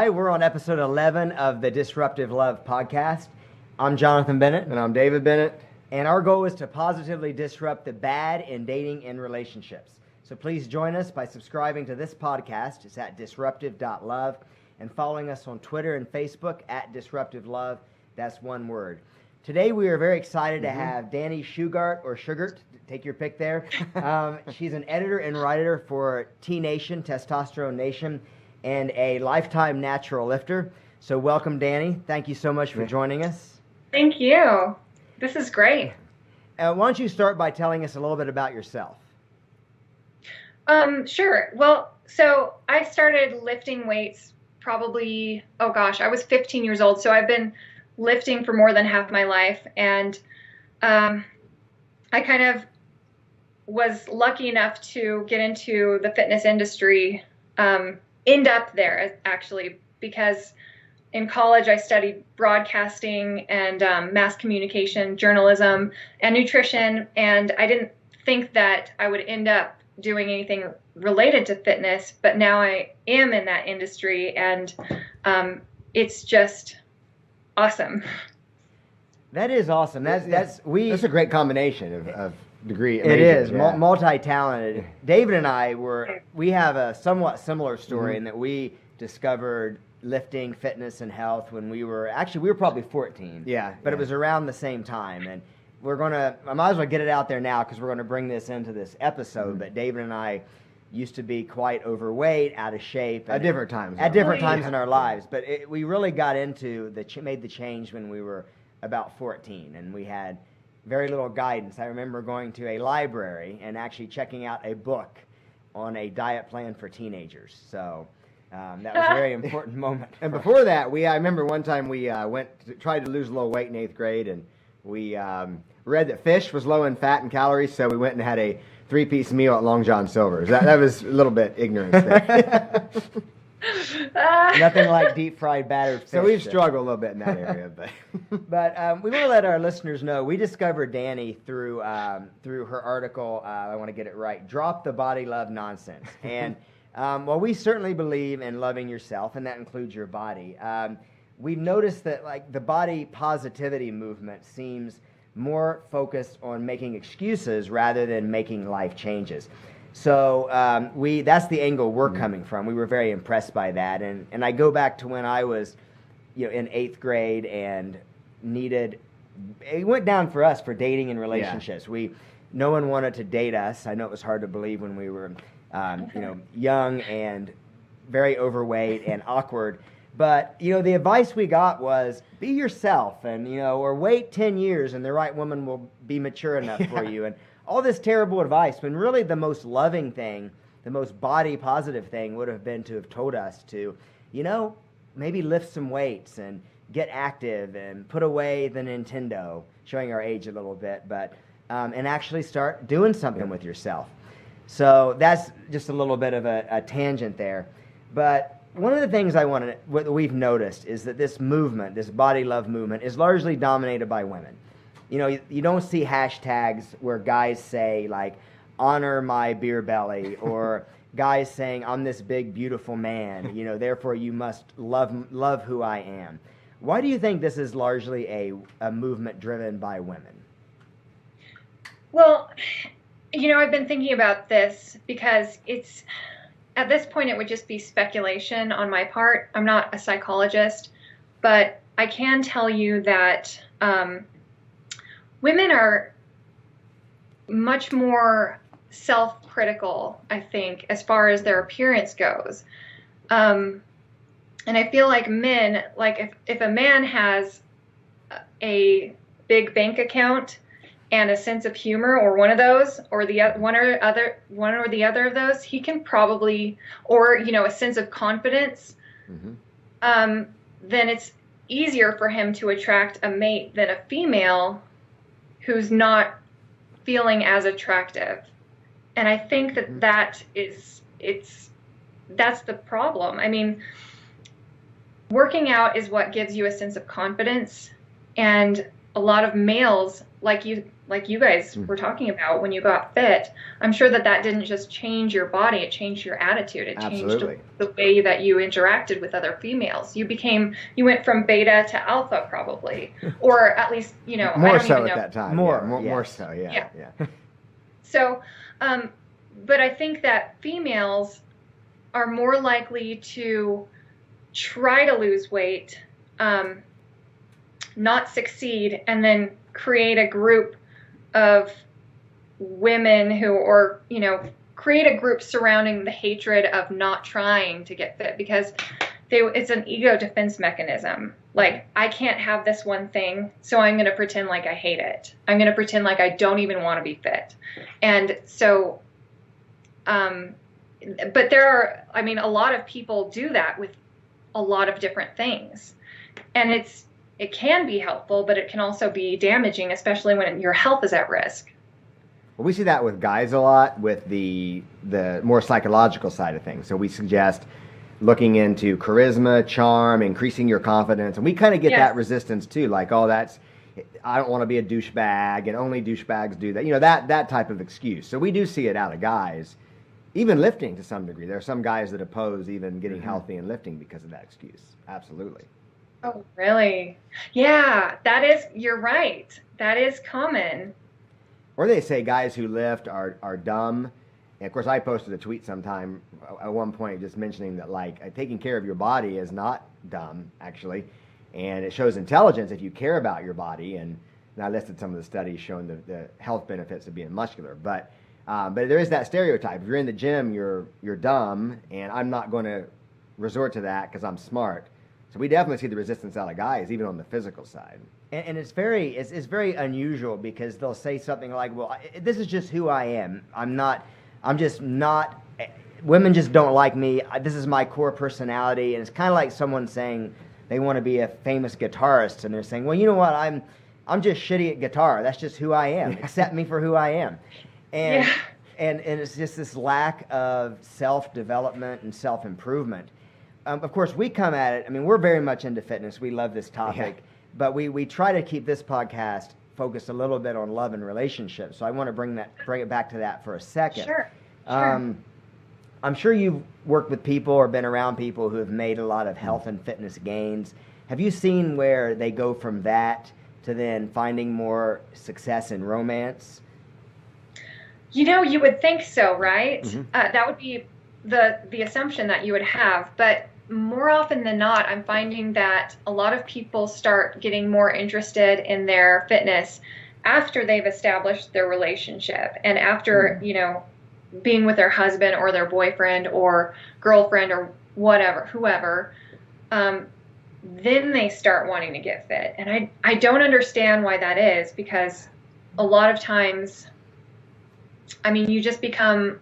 Hi, we're on episode 11 of the Disruptive Love podcast. I'm Jonathan Bennett. And I'm David Bennett. And our goal is to positively disrupt the bad in dating and relationships. So please join us by subscribing to this podcast. It's at disruptive.love and following us on Twitter and Facebook at Disruptive Love. That's one word. Today we are very excited to have Dani Shugart, or Shugart, take your pick there. She's an editor and writer for T Nation, Testosterone Nation, and a lifetime natural lifter. So welcome, Dani. Thank you so much for joining us. Thank you. This is great. Why don't you start by telling us a little bit about yourself? Sure. Well, so I started lifting weights probably, I was 15 years old. So I've been lifting for more than half my life. And I kind of was lucky enough to get into the fitness industry, end up there actually, because in college I studied broadcasting and mass communication, journalism, and nutrition. And I didn't think that I would end up doing anything related to fitness, but now I am in that industry, and it's just awesome. That is awesome. That's a great combination of degree. It is multi-talented. David and I we have a somewhat similar story in that we discovered lifting, fitness, and health when we were probably 14. But it was around the same time, and I might as well get it out there now because we're going to bring this into this episode. But David and I used to be quite overweight, out of shape at different times. At different times in our lives, but we really got into made the change when we were about 14, and we had very little guidance. I remember going to a library and actually checking out a book on a diet plan for teenagers. So that was a very important moment. And before that, I remember one time we tried to lose a little weight in 8th grade, and we read that fish was low in fat and calories, so we went and had a 3-piece meal at Long John Silver's. That was a little bit ignorance there. Nothing like deep fried battered fish. So we've struggled a little bit in that area, but we want to let our listeners know we discovered Dani through her article. I want to get it right. Drop the Body Love Nonsense. And while we certainly believe in loving yourself, and that includes your body, we've noticed that like the body positivity movement seems more focused on making excuses rather than making life changes. So that's the angle we're coming from. We were very impressed by that, and I go back to when I was, in 8th grade and it went down for us for dating and relationships. No one wanted to date us. I know it was hard to believe when we were, young and very overweight and awkward. But, the advice we got was be yourself and, or wait 10 years and the right woman will be mature enough for you. And all this terrible advice, when really the most loving thing, the most body positive thing would have been to have told us to, maybe lift some weights and get active and put away the Nintendo, showing our age a little bit, but and actually start doing something with yourself. So that's just a little bit of a tangent there. But one of the things what we've noticed is that this movement, this body love movement, is largely dominated by women. You don't see hashtags where guys say, like, honor my beer belly, or guys saying, I'm this big, beautiful man, therefore you must love who I am. Why do you think this is largely a movement driven by women? Well, I've been thinking about this because at this point, it would just be speculation on my part. I'm not a psychologist, but I can tell you that women are much more self-critical, I think, as far as their appearance goes. And I feel like men, like if a man has a big bank account and a sense of humor, or one of those, or one or the other of those, he can probably, or a sense of confidence, then it's easier for him to attract a mate than a female who's not feeling as attractive. And I think that's the problem. I mean, working out is what gives you a sense of confidence, and a lot of males, like you like you guys were talking about when you got fit, I'm sure that didn't just change your body, it changed your attitude. It changed the way that you interacted with other females. You went from beta to alpha probably, or at least, more I don't so even know. At that time. More so, yeah. So, but I think that females are more likely to try to lose weight, not succeed, and then create a group of women create a group surrounding the hatred of not trying to get fit, because it's an ego defense mechanism. Like, I can't have this one thing, so I'm going to pretend like I hate it. I'm going to pretend like I don't even want to be fit. And so, but there are, a lot of people do that with a lot of different things. And it can be helpful, but it can also be damaging, especially when your health is at risk. Well, we see that with guys a lot with the more psychological side of things. So we suggest looking into charisma, charm, increasing your confidence. And we kind of get that resistance too. Like, I don't want to be a douchebag, and only douchebags do that. That type of excuse. So we do see it out of guys, even lifting to some degree. There are some guys that oppose even getting healthy and lifting because of that excuse. Absolutely. Oh, really? Yeah, you're right. That is common. Or they say guys who lift are dumb. And of course, I posted a tweet sometime at one point just mentioning that, like, taking care of your body is not dumb, actually. And it shows intelligence if you care about your body. And I listed some of the studies showing the health benefits of being muscular. But there is that stereotype. If you're in the gym, you're dumb, and I'm not going to resort to that because I'm smart. So we definitely see the resistance out of guys, even on the physical side. And it's very unusual, because they'll say something like, well, this is just who I am. I'm just not, women just don't like me. This is my core personality. And it's kind of like someone saying they want to be a famous guitarist, and they're saying, well, you know what, I'm just shitty at guitar. That's just who I am. Accept me for who I am. And it's just this lack of self-development and self-improvement. Of course, we come at it, we're very much into fitness. We love this topic, but we try to keep this podcast focused a little bit on love and relationships. So I want to bring it back to that for a second. Sure. I'm sure you've worked with people or been around people who have made a lot of health and fitness gains. Have you seen where they go from that to then finding more success in romance? You would think so, right? Mm-hmm. That would be the assumption that you would have, but more often than not, I'm finding that a lot of people start getting more interested in their fitness after they've established their relationship, and after, being with their husband or their boyfriend or girlfriend or whoever, then they start wanting to get fit. And I don't understand why that is, because a lot of times, you just become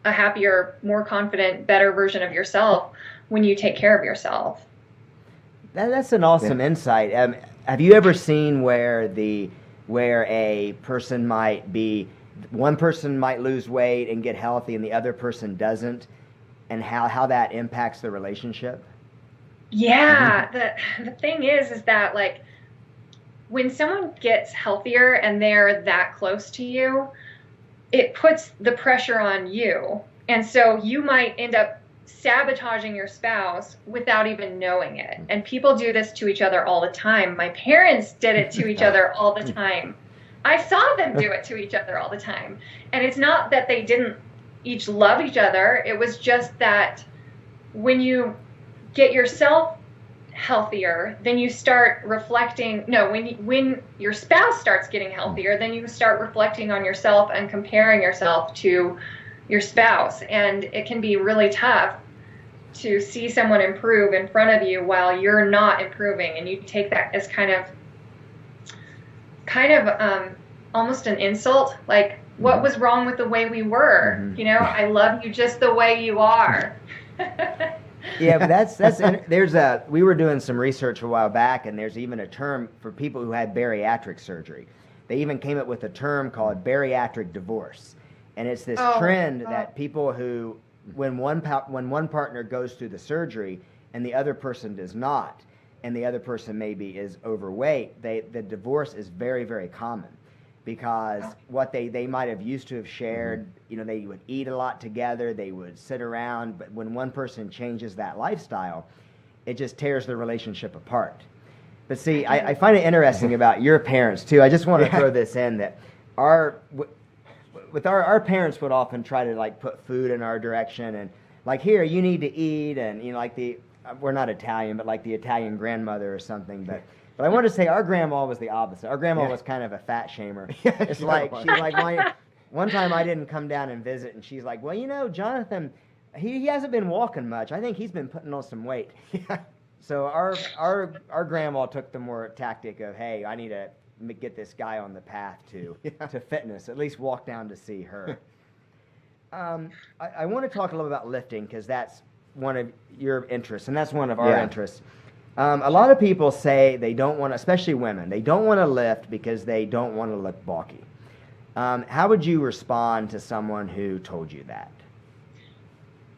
a happier, more confident, better version of yourself when you take care of yourself. That's an awesome insight. Have you ever seen where a person one person might lose weight and get healthy and the other person doesn't, and how that impacts the relationship? Yeah, the thing is that, like, when someone gets healthier and they're that close to you, it puts the pressure on you. And so you might end up sabotaging your spouse without even knowing it. And people do this to each other all the time. My parents did it to each other all the time. I saw them do it to each other all the time. And it's not that they didn't each love each other. It was just that when you get yourself healthier, then you start reflecting. When your spouse starts getting healthier, then you start reflecting on yourself and comparing yourself to your spouse. And it can be really tough to see someone improve in front of you while you're not improving, and you take that as kind of almost an insult. Like, what was wrong with the way we were? Mm-hmm. I love you just the way you are. Yeah, but we were doing some research a while back, and there's even a term for people who had bariatric surgery. They even came up with a term called bariatric divorce. And it's this trend that people who, when one partner goes through the surgery and the other person does not, and the other person maybe is overweight, the divorce is very, very common. because what they might have used to have shared, they would eat a lot together, they would sit around, but when one person changes that lifestyle, it just tears the relationship apart. But see, I find it interesting about your parents too. I just want to throw this in that our parents would often try to like put food in our direction and like, here, you need to eat, and like we're not Italian, but like the Italian grandmother or something, but I want to say our grandma was the opposite. Our grandma was kind of a fat shamer. It's like, she's like, one time I didn't come down and visit, and she's like, well, Jonathan, he hasn't been walking much. I think he's been putting on some weight. So our grandma took the more tactic of, hey, I need to get this guy on the path to fitness, at least walk down to see her. I want to talk a little about lifting because that's one of your interests, and that's one of our interests. A lot of people say they don't want to, especially women, they don't want to lift because they don't want to look bulky. How would you respond to someone who told you that?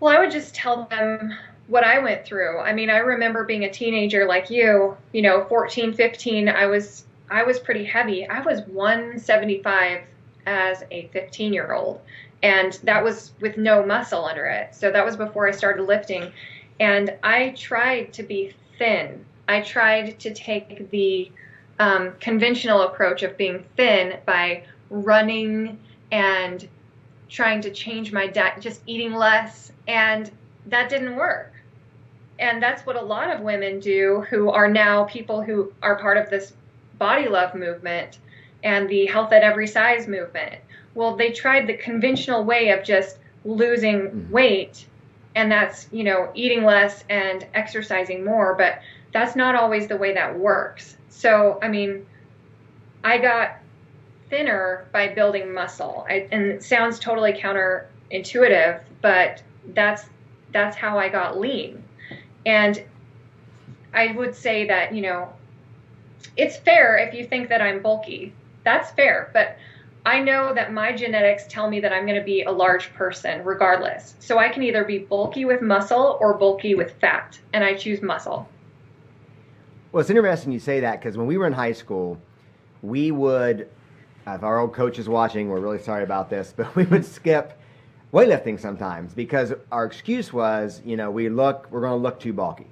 Well, I would just tell them what I went through. I mean, I remember being a teenager like you, 14, 15, I was pretty heavy. I was 175 as a 15-year-old, and that was with no muscle under it. So that was before I started lifting, and I tried to be thin. I tried to take the conventional approach of being thin by running and trying to change my diet, just eating less, and that didn't work. And that's what a lot of women do who are now people who are part of this body love movement and the health at every size movement. Well, they tried the conventional way of just losing weight, and that's, eating less and exercising more, but that's not always the way that works. So, I mean, I got thinner by building muscle, and it sounds totally counterintuitive, but that's how I got lean. And I would say that, it's fair if you think that I'm bulky. That's fair, but I know that my genetics tell me that I'm going to be a large person regardless. So I can either be bulky with muscle or bulky with fat, and I choose muscle. Well, it's interesting you say that because when we were in high school, we would, if our old coach is watching, we're really sorry about this, but we would skip weightlifting sometimes because our excuse was, we're going to look too bulky.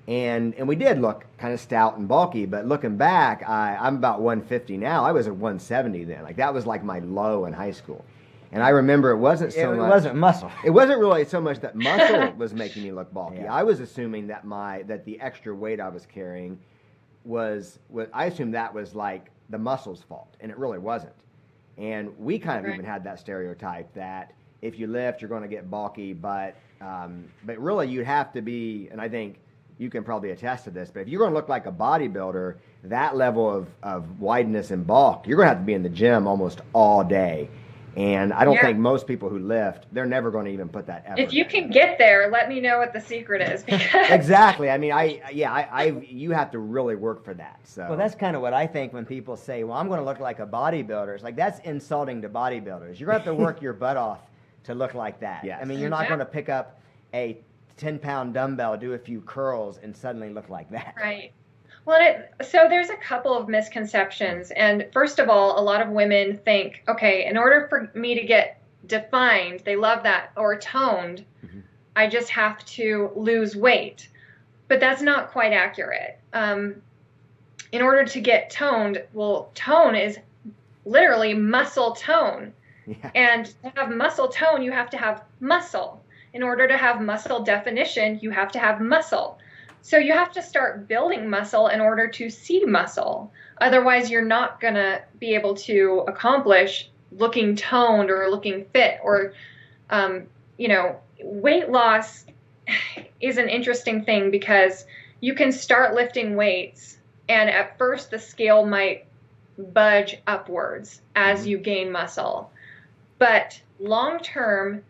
And we did look kind of stout and bulky, but looking back, I'm about 150 now. I was at 170 then. Like that was like my low in high school. And I remember it wasn't wasn't muscle. It wasn't really so much that muscle was making me look bulky. Yeah. I was assuming that the extra weight I was carrying I assumed that was like the muscle's fault, and it really wasn't. And we kind of even had that stereotype that if you lift, you're going to get bulky, but really you'd have to be, and I think you can probably attest to this, but if you're going to look like a bodybuilder, that level of wideness and bulk, you're going to have to be in the gym almost all day. And I don't think most people who lift, they're never going to even put that effort. If you can get there, let me know what the secret is. Because exactly. I mean, you have to really work for that. So. Well, that's kind of what I think when people say, well, I'm going to look like a bodybuilder. It's like, that's insulting to bodybuilders. You're going to have to work your butt off to look like that. Yes. I mean, you're not going to pick up a 10-pound dumbbell, do a few curls, and suddenly look like that. Right. Well, so there's a couple of misconceptions. And first of all, a lot of women think, okay, in order for me to get defined, they love that, or toned, I just have to lose weight. But that's not quite accurate. In order to get toned, well, tone is literally muscle tone. Yeah. And to have muscle tone, you have to have muscle. In order to have muscle definition, you have to have muscle. So you have to start building muscle in order to see muscle. Otherwise, you're not going to be able to accomplish looking toned or looking fit. Or, weight loss is an interesting thing because you can start lifting weights, and at first the scale might budge upwards as you gain muscle. But long term,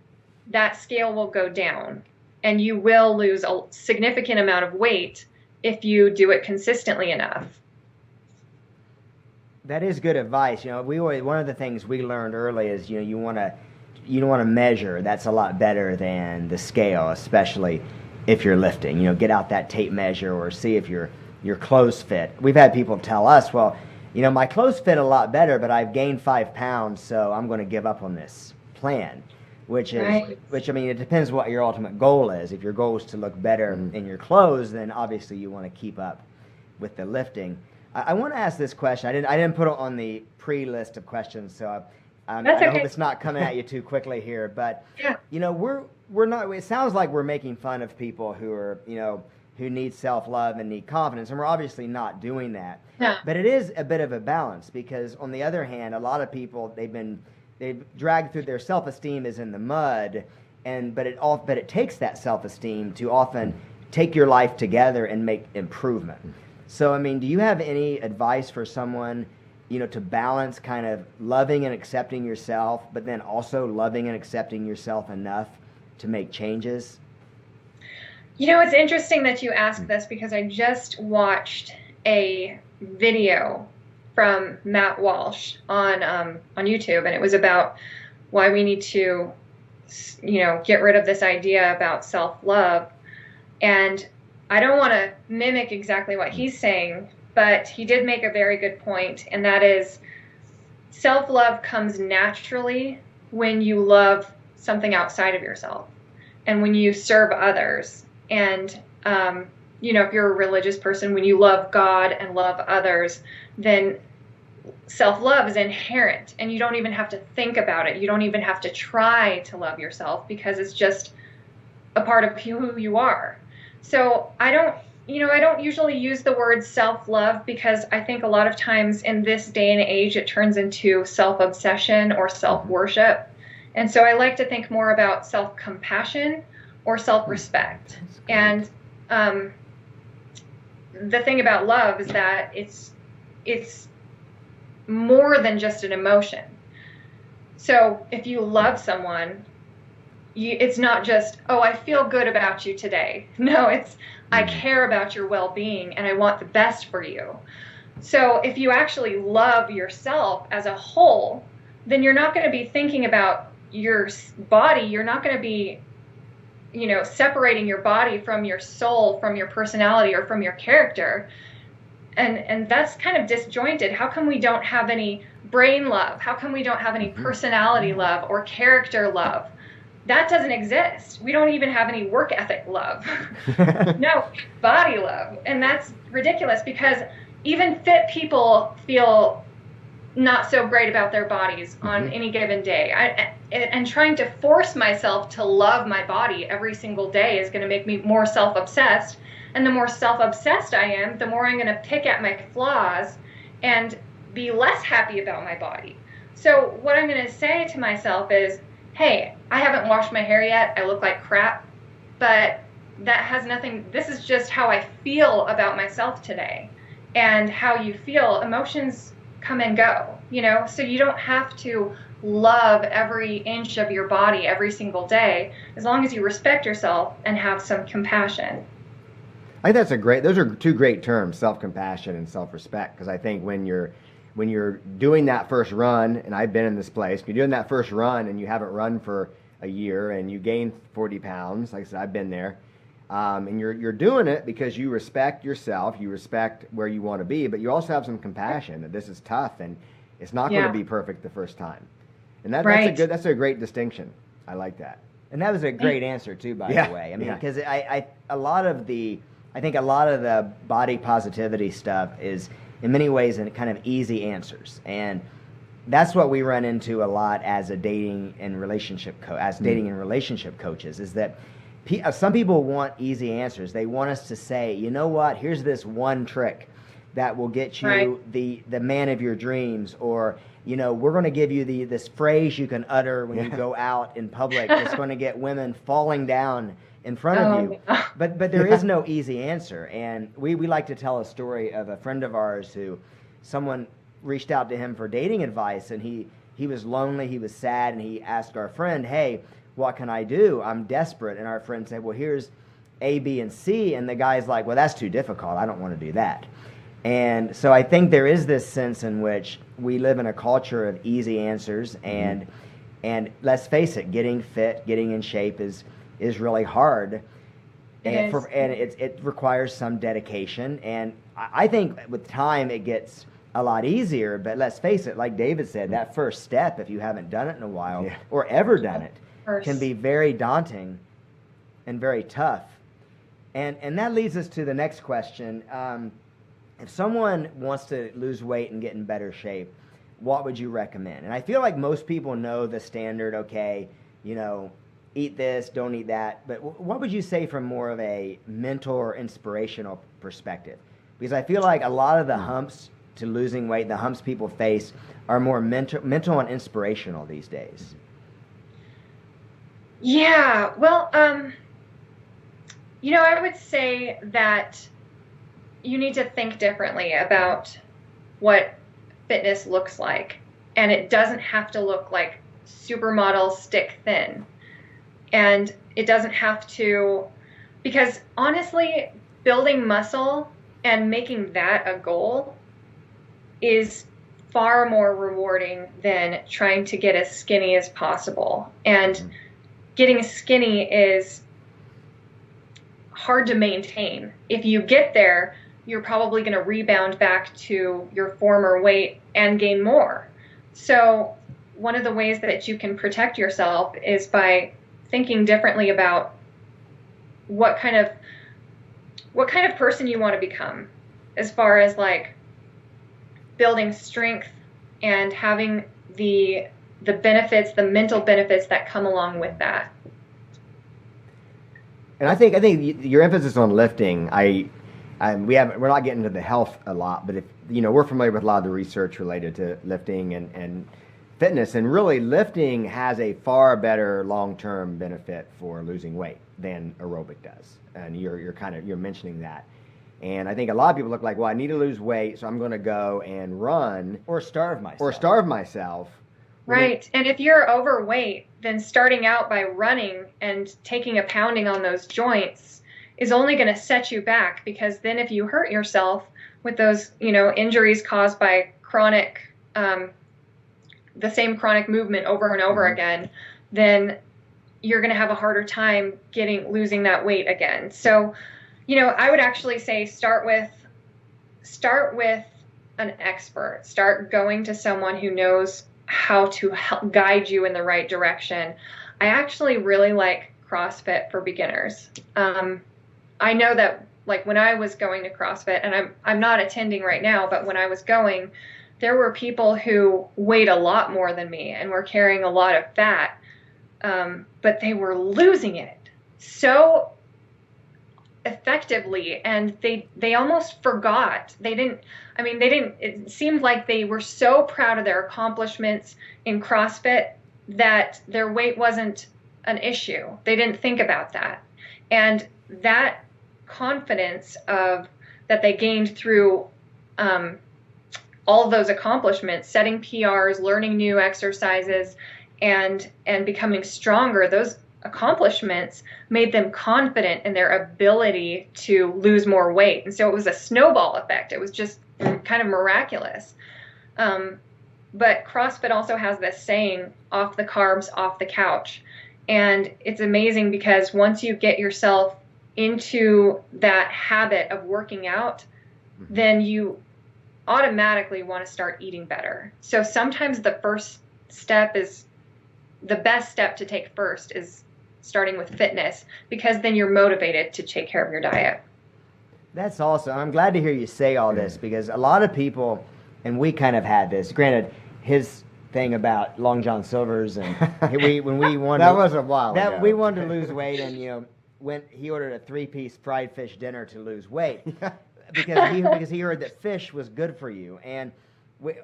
that scale will go down, and you will lose a significant amount of weight if you do it consistently enough. That is good advice. One of the things we learned early is, you want to measure. That's a lot better than the scale, especially if you're lifting. Get out that tape measure or see if your clothes fit. We've had people tell us, well, my clothes fit a lot better, but I've gained 5 pounds, so I'm going to give up on this plan. Which I mean, it depends what your ultimate goal is. If your goal is to look better in your clothes, then obviously you want to keep up with the lifting. I want to ask this question. I didn't put it on the pre-list of questions, so I hope it's not coming at you too quickly here. But we're not. It sounds like we're making fun of people who are who need self-love and need confidence, and we're obviously not doing that. Yeah. But it is a bit of a balance, because on the other hand, a lot of people they've dragged through their self-esteem is in the mud, but it takes that self-esteem to often take your life together and make improvement. So, I mean, do you have any advice for someone, to balance kind of loving and accepting yourself, but then also loving and accepting yourself enough to make changes? It's interesting that you ask this, because I just watched a video from Matt Walsh on YouTube, and it was about why we need to, get rid of this idea about self-love. And I don't want to mimic exactly what he's saying, but he did make a very good point, and that is self-love comes naturally when you love something outside of yourself and when you serve others. And if you're a religious person, when you love God and love others, then self-love is inherent, and you don't even have to think about it. You don't even have to try to love yourself, because it's just a part of who you are. So I don't usually use the word self-love, because I think a lot of times in this day and age it turns into self-obsession or self-worship. And so I like to think more about self-compassion or self-respect. And the thing about love is that it's more than just an emotion. So if you love someone, it's not just, oh, I feel good about you today. No, it's, I care about your well-being and I want the best for you. So if you actually love yourself as a whole, then you're not going to be thinking about your body. You're not going to be, separating your body from your soul, from your personality, or from your character. And that's kind of disjointed. How come we don't have any brain love? How come we don't have any personality love or character love? That doesn't exist. We don't even have any work ethic love. No, body love. And that's ridiculous, because even fit people feel not so great about their bodies on any given day. And trying to force myself to love my body every single day is going to make me more self-obsessed. And the more self-obsessed I am, the more I'm going to pick at my flaws and be less happy about my body. So what I'm going to say to myself is, hey, I haven't washed my hair yet. I look like crap. But that has nothing, this is just how I feel about myself today. And how you feel, emotions come and go, so you don't have to love every inch of your body every single day, as long as you respect yourself and have some compassion. I think those are two great terms, self-compassion and self-respect, because I think when you're doing that first run, and I've been in this place, if you're doing that first run and you haven't run for a year and you gain 40 pounds, like I said, I've been there, and you're doing it because you respect yourself, you respect where you want to be, but you also have some compassion that this is tough and it's not going to be perfect the first time. And that's a great distinction. I like that. And that was a great answer too, by the way. I mean, because I think a lot of the body positivity stuff is in many ways in kind of easy answers, and that's what we run into a lot as dating and relationship coaches, is that some people want easy answers. They want us to say, you know what, here's this one trick that will get you the man of your dreams, or we're going to give you this phrase you can utter when you go out in public that's going to get women falling down in front of you. But there is no easy answer. And we like to tell a story of a friend of ours who someone reached out to him for dating advice, and he was lonely, he was sad, and he asked our friend, hey, what can I do? I'm desperate. And our friend said, well, here's A, B, and C. And the guy's like, well, that's too difficult. I don't want to do that. And so I think there is this sense in which we live in a culture of easy answers, and let's face it, getting fit, getting in shape is really hard. It requires some dedication. And I think with time it gets a lot easier. But let's face it, like David said, that first step, if you haven't done it in a while or ever done it, can be very daunting and very tough. And that leads us to the next question. If someone wants to lose weight and get in better shape, what would you recommend? And I feel like most people know the standard, okay, eat this, don't eat that. But what would you say from more of a mental or inspirational perspective? Because I feel like a lot of the humps to losing weight, the humps people face, are more mental and inspirational these days. Yeah, well, I would say that you need to think differently about what fitness looks like. And it doesn't have to look like supermodel stick thin. And it doesn't have to, because honestly, building muscle and making that a goal is far more rewarding than trying to get as skinny as possible. And getting skinny is hard to maintain. If you get there, you're probably going to rebound back to your former weight and gain more. So one of the ways that you can protect yourself is by thinking differently about what kind of person you want to become, as far as like building strength and having the benefits, the mental benefits that come along with that. And I think your emphasis on lifting, we're not getting into the health a lot, but if we're familiar with a lot of the research related to lifting and fitness, and really lifting has a far better long-term benefit for losing weight than aerobic does. And you're mentioning that. And I think a lot of people look like, well, I need to lose weight, so I'm going to go and run or starve myself. Right. And if you're overweight, then starting out by running and taking a pounding on those joints is only going to set you back, because then if you hurt yourself with those, injuries caused by the same chronic movement over and over again, then you're going to have a harder time losing that weight again. So, I would actually say start with an expert. Start going to someone who knows how to help guide you in the right direction. I actually really like CrossFit for beginners. I know that like when I was going to CrossFit, and I'm not attending right now, but when I was going, there were people who weighed a lot more than me and were carrying a lot of fat, but they were losing it so effectively, and they almost forgot. It seemed like they were so proud of their accomplishments in CrossFit that their weight wasn't an issue. They didn't think about that. And that confidence that they gained through all of those accomplishments, setting PRs, learning new exercises, and becoming stronger, those accomplishments made them confident in their ability to lose more weight. And so it was a snowball effect. It was just kind of miraculous. But CrossFit also has this saying, off the carbs, off the couch. And it's amazing because once you get yourself into that habit of working out, then you automatically want to start eating better. So sometimes the best step to take first is starting with fitness, because then you're motivated to take care of your diet. That's awesome. I'm glad to hear you say all this, because a lot of people, and we kind of had this, granted, his thing about Long John Silver's, and when we wanted that was a while ago. We wanted to lose weight, and when he ordered a 3-piece fried fish dinner to lose weight, because he heard that fish was good for you. And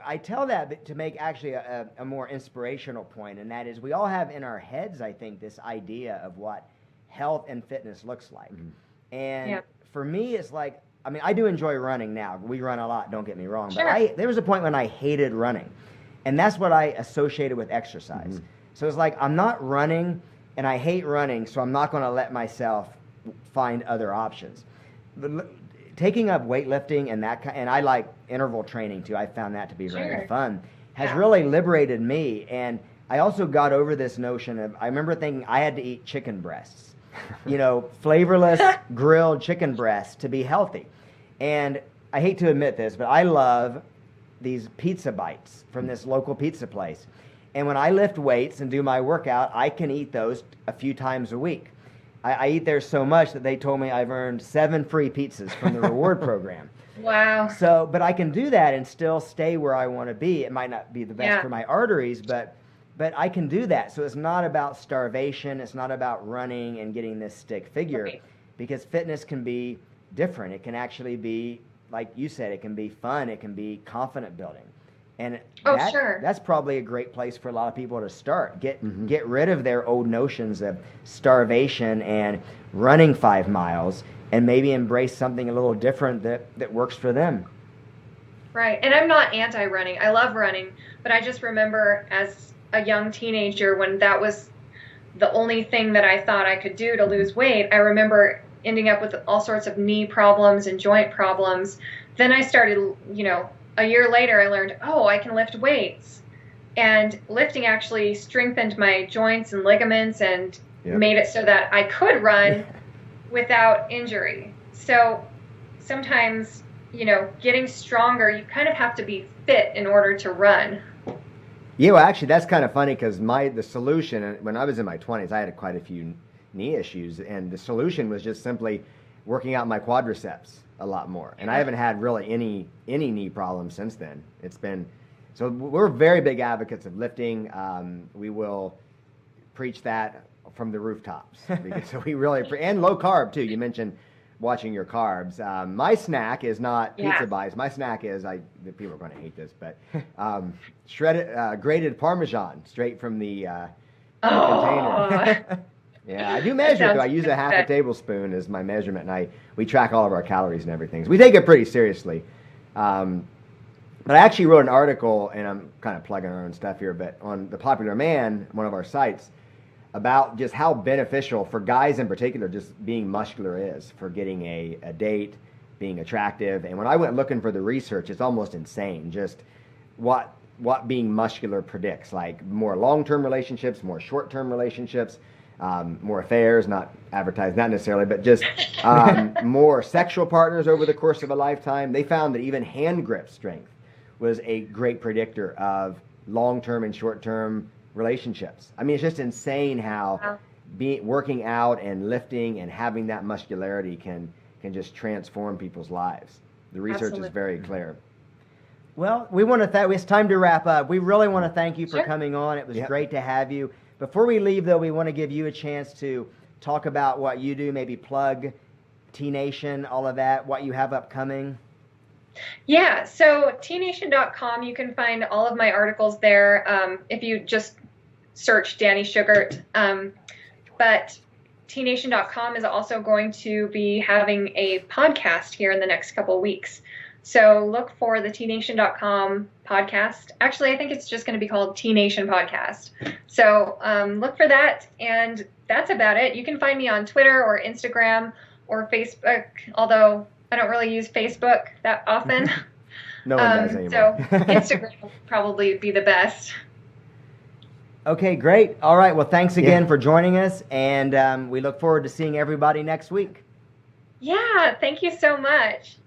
I tell that to make actually a more inspirational point, and that is we all have in our heads, I think, this idea of what health and fitness looks like. And for me, it's like, I do enjoy running now. We run a lot, don't get me wrong. Sure. But there was a point when I hated running. And that's what I associated with exercise. So it's like, I'm not running, and I hate running, so I'm not going to let myself find other options. But taking up weightlifting and I like interval training too. I found that to be very fun. Has really liberated me, and I also got over this notion of, I remember thinking I had to eat chicken breasts, flavorless grilled chicken breasts to be healthy. And I hate to admit this, but I love these pizza bites from this local pizza place. And when I lift weights and do my workout, I can eat those a few times a week. I eat there so much that they told me I've earned 7 free pizzas from the reward program. Wow. So, but I can do that and still stay where I want to be. It might not be the best for my arteries, but I can do that. So it's not about starvation. It's not about running and getting this stick figure, because fitness can be different. It can actually be, like you said, it can be fun. It can be confident building. And that's probably a great place for a lot of people to start. Get rid of their old notions of starvation and running 5 miles, and maybe embrace something a little different that works for them. Right. And I'm not anti-running. I love running. But I just remember as a young teenager, when that was the only thing that I thought I could do to lose weight, I remember ending up with all sorts of knee problems and joint problems. Then I started, a year later, I learned, I can lift weights. And lifting actually strengthened my joints and ligaments and made it so that I could run without injury. So sometimes, getting stronger, you kind of have to be fit in order to run. Yeah, well, actually, that's kind of funny, because the solution, when I was in my 20s, I had quite a few knee issues, and the solution was just simply working out my quadriceps a lot more. And I haven't had really any knee problems since then. So we're very big advocates of lifting. We will preach that from the rooftops. So we really, and low carb too. You mentioned watching your carbs. My snack is not pizza bites. My snack is, people are going to hate this, but shredded, grated Parmesan straight from the container. Yeah, I do measure it. I use a half a tablespoon as my measurement, and we track all of our calories and everything. So we take it pretty seriously. But I actually wrote an article, and I'm kind of plugging our own stuff here, but on The Popular Man, one of our sites, about just how beneficial for guys in particular just being muscular is for getting a date, being attractive. And when I went looking for the research, it's almost insane just what being muscular predicts, like more long-term relationships, more short-term relationships, more affairs, not advertised, not necessarily, but just more sexual partners over the course of a lifetime. They found that even hand grip strength was a great predictor of long-term and short-term relationships. I mean, it's just insane how working out and lifting and having that muscularity can just transform people's lives. The research is very clear. Well, we want to it's time to wrap up. We really want to thank you for coming on. It was great to have you. Before we leave, though, we want to give you a chance to talk about what you do, maybe plug T-Nation, all of that, what you have upcoming. Yeah, so tnation.com, you can find all of my articles there if you just search Dani Shugart. But tnation.com is also going to be having a podcast here in the next couple of weeks. So look for the tnation.com podcast. Actually, I think it's just going to be called T-Nation Podcast. So look for that, and that's about it. You can find me on Twitter or Instagram or Facebook, although I don't really use Facebook that often. No one does anymore. So Instagram will probably be the best. Okay, great. All right, well, thanks again for joining us, and we look forward to seeing everybody next week. Yeah, thank you so much.